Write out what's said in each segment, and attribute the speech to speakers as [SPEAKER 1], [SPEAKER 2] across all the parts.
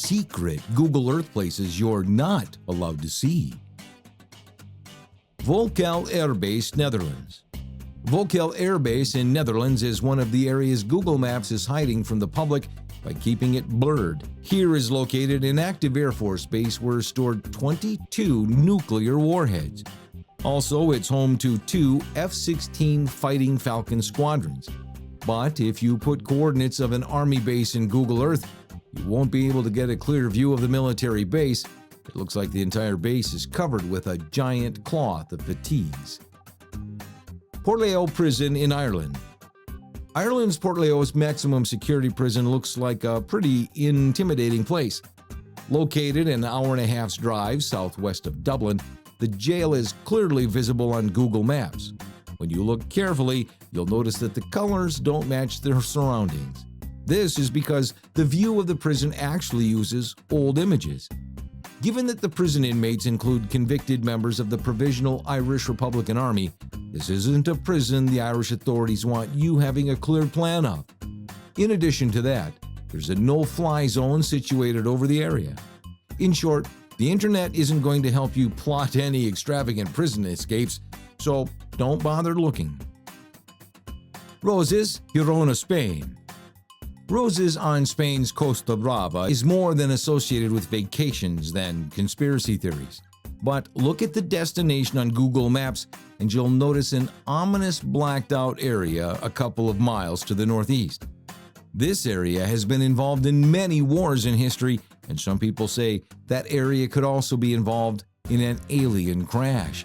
[SPEAKER 1] secret Google Earth places you're not allowed to see. Volkel Air Base, Netherlands. Volkel Air Base in Netherlands is one of the areas Google Maps is hiding from the public by keeping it blurred. Here is located an active Air Force base where stored 22 nuclear warheads. Also, it's home to 2 F-16 Fighting Falcon squadrons. But if you put coordinates of an Army base in Google Earth, you won't be able to get a clear view of the military base. It looks like the entire base is covered with a giant cloth of fatigues. Portleo Prison in Ireland. Ireland's Portleo's maximum security prison looks like a pretty intimidating place. Located an hour-and-a-half's drive southwest of Dublin, the jail is clearly visible on Google Maps. When you look carefully, you'll notice that the colors don't match their surroundings. This is because the view of the prison actually uses old images. Given that the prison inmates include convicted members of the Provisional Irish Republican Army, this isn't a prison the Irish authorities want you having a clear plan of. In addition to that, there's a no-fly zone situated over the area. In short, the internet isn't going to help you plot any extravagant prison escapes, so don't bother looking. Roses, Girona, Spain. Roses on Spain's Costa Brava is more than associated with vacations than conspiracy theories. But look at the destination on Google Maps and you'll notice an ominous blacked-out area a couple of miles to the northeast. This area has been involved in many wars in history, and some people say that area could also be involved in an alien crash.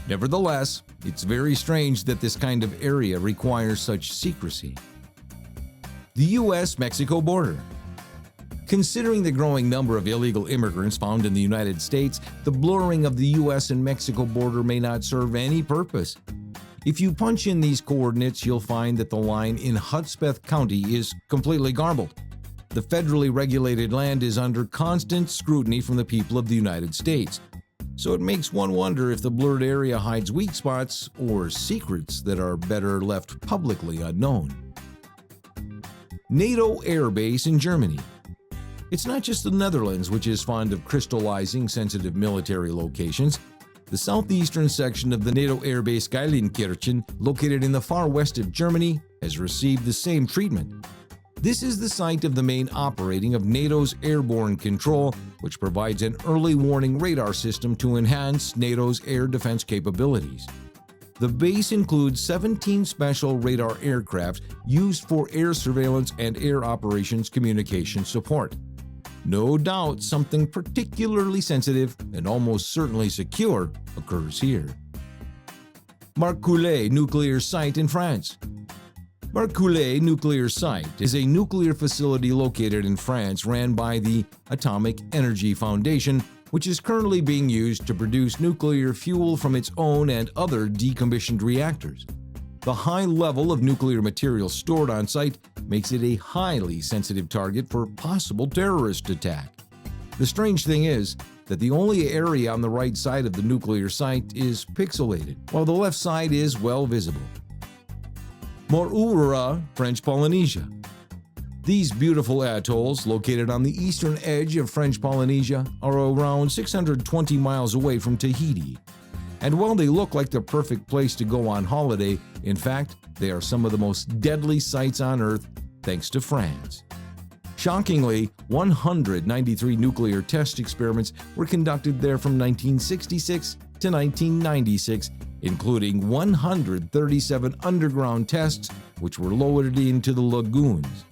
[SPEAKER 1] Nevertheless, it's very strange that this kind of area requires such secrecy. The U.S.-Mexico border. Considering the growing number of illegal immigrants found in the United States, the blurring of the U.S. and Mexico border may not serve any purpose. If you punch in these coordinates, you'll find that the line in Hudspeth County is completely garbled. The federally regulated land is under constant scrutiny from the people of the United States. So it makes one wonder if the blurred area hides weak spots or secrets that are better left publicly unknown. NATO Air Base in Germany. It's not just the Netherlands which is fond of crystallizing sensitive military locations. The southeastern section of the NATO Air Base Geilenkirchen, located in the far west of Germany, has received the same treatment. This is the site of the main operating of NATO's airborne control, which provides an early warning radar system to enhance NATO's air defense capabilities. The base includes 17 special radar aircraft used for air surveillance and air operations communication support. No doubt something particularly sensitive and almost certainly secure occurs here. Marcoulais Nuclear Site in France. Marcoulais Nuclear Site is a nuclear facility located in France ran by the Atomic Energy Foundation, which is currently being used to produce nuclear fuel from its own and other decommissioned reactors. The high level of nuclear material stored on site makes it a highly sensitive target for possible terrorist attack. The strange thing is that the only area on the right side of the nuclear site is pixelated, while the left side is well visible. Moruroa, French Polynesia. These beautiful atolls, located on the eastern edge of French Polynesia, are around 620 miles away from Tahiti. And while they look like the perfect place to go on holiday, in fact, they are some of the most deadly sites on Earth thanks to France. Shockingly, 193 nuclear test experiments were conducted there from 1966 to 1996, including 137 underground tests which were loaded into the lagoons.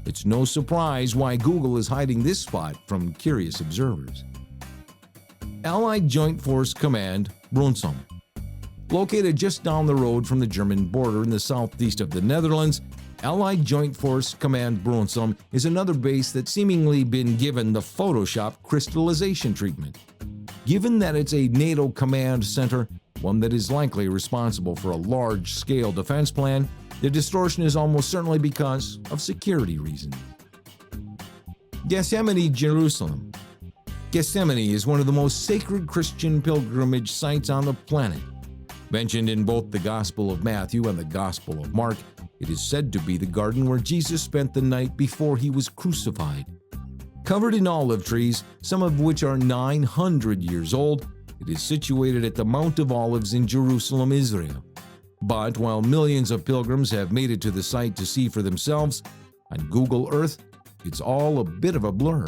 [SPEAKER 1] It's no surprise why Google is hiding this spot from curious observers. Allied Joint Force Command, Bronsum. Located just down the road from the German border in the southeast of the Netherlands, Allied Joint Force Command Bronsum is another base that's seemingly been given the Photoshop crystallization treatment. Given that it's a NATO command center, one that is likely responsible for a large-scale defense plan, the distortion is almost certainly because of security reasons. Gethsemane, Jerusalem. Gethsemane is one of the most sacred Christian pilgrimage sites on the planet. Mentioned in both the Gospel of Matthew and the Gospel of Mark, it is said to be the garden where Jesus spent the night before he was crucified. Covered in olive trees, some of which are 900 years old, it is situated at the Mount of Olives in Jerusalem, Israel. But while millions of pilgrims have made it to the site to see for themselves, on Google Earth, it's all a bit of a blur.